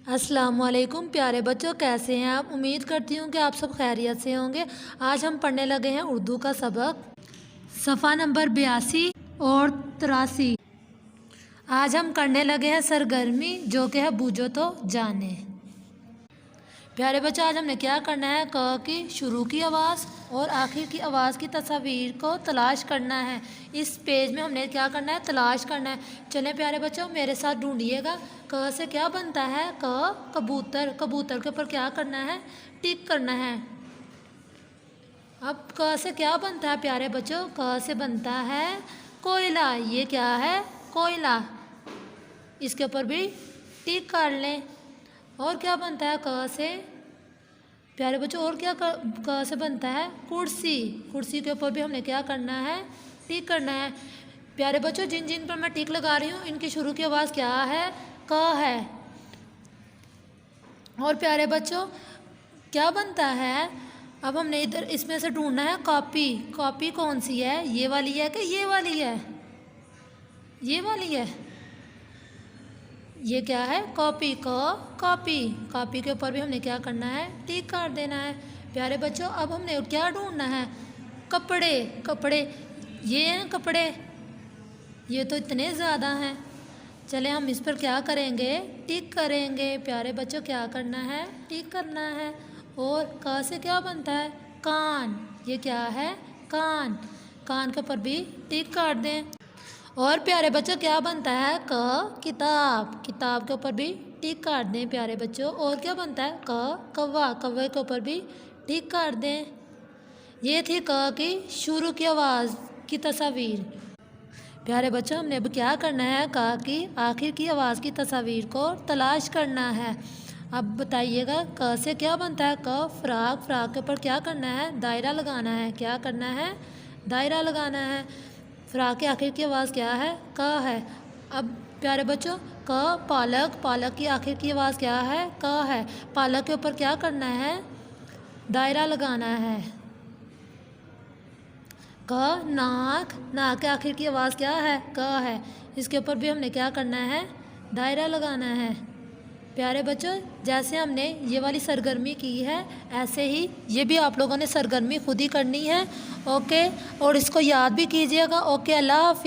السلام علیکم پیارے بچوں، کیسے ہیں آپ؟ امید کرتی ہوں کہ آپ سب خیریت سے ہوں گے۔ آج ہم پڑھنے لگے ہیں اردو کا سبق صفحہ نمبر 82 اور 83۔ آج ہم کرنے لگے ہیں سرگرمی، جو کہ ہے بوجھو تو جانے۔ پیارے بچوں، آج ہم نے کیا کرنا ہے؟ ک کی شروع کی آواز اور آخر کی آواز کی تصاویر کو تلاش کرنا ہے۔ اس پیج میں ہم نے کیا کرنا ہے؟ تلاش کرنا ہے۔ چلیں پیارے بچوں، میرے ساتھ ڈھونڈیے گا۔ ک سے کیا بنتا ہے؟ کبوتر۔ کبوتر کے اوپر کیا کرنا ہے؟ ٹک کرنا ہے۔ اب ک سے کیا بنتا ہے پیارے بچوں؟ ک سے بنتا ہے کوئلہ۔ یہ کیا ہے؟ کوئلہ۔ اس کے اوپر بھی ٹک کر لیں۔ اور کیا بنتا ہے ک سے پیارے بچوں؟ اور کیا ک سے بنتا ہے؟ کرسی۔ کرسی کے اوپر بھی ہم نے کیا کرنا ہے؟ ٹک کرنا ہے۔ پیارے بچوں، جن جن پر میں ٹک لگا رہی ہوں ان کی شروع کی آواز کیا ہے؟ ک ہے۔ اور پیارے بچوں، کیا بنتا ہے؟ اب ہم نے ادھر اس میں سے ڈھونڈنا ہے کاپی۔ کاپی کون سی ہے؟ یہ والی ہے کہ یہ والی ہے؟ یہ والی ہے۔ یہ کیا ہے؟ کاپی۔ کاپی۔ کاپی کے اوپر بھی ہم نے کیا کرنا ہے؟ ٹک کر دینا ہے۔ پیارے بچوں، اب ہم نے کیا ڈھونڈنا ہے؟ کپڑے۔ کپڑے، یہ ہیں کپڑے۔ یہ تو اتنے زیادہ ہیں۔ چلیں ہم اس پر کیا کریں گے؟ ٹک کریں گے۔ پیارے بچوں، کیا کرنا ہے؟ ٹک کرنا ہے۔ اور ک سے کیا بنتا ہے؟ کان۔ یہ کیا ہے؟ کان۔ کان کے اوپر بھی ٹک کر دیں۔ اور پیارے بچوں، کیا بنتا ہے؟ کتاب۔ کتاب کے اوپر بھی ٹک کر دیں پیارے بچوں۔ اور کیا بنتا ہے؟ کوا۔ کوے کے اوپر بھی ٹک کر دیں۔ یہ تھی ک کی شروع کی آواز کی تصاویر۔ پیارے بچوں، ہم نے اب کیا کرنا ہے؟ ک کی آخر کی آواز کی تصاویر کو تلاش کرنا ہے۔ اب بتائیے گا ک سے کیا بنتا ہے؟ فراق۔ فراق کے اوپر کیا کرنا ہے؟ دائرہ لگانا ہے۔ کیا کرنا ہے؟ دائرہ لگانا ہے۔ فراق کے آخر کی آواز کیا ہے؟ ک ہے۔ اب پیارے بچوں، پالک۔ پالک کی آخر کی آواز کیا ہے؟ ک ہے۔ پالک کے اوپر کیا کرنا ہے؟ دائرہ لگانا ہے۔ ناک۔ ناک کے آخر کی آواز کیا ہے؟ ک ہے۔ اس کے اوپر بھی ہم نے کیا کرنا ہے؟ دائرہ لگانا ہے۔ پیارے بچوں، جیسے ہم نے یہ والی سرگرمی کی ہے، ایسے ہی یہ بھی آپ لوگوں نے سرگرمی خود ہی کرنی ہے۔ اوکے، اور اس کو یاد بھی کیجیے گا۔ اوکے، اللہ حافظ۔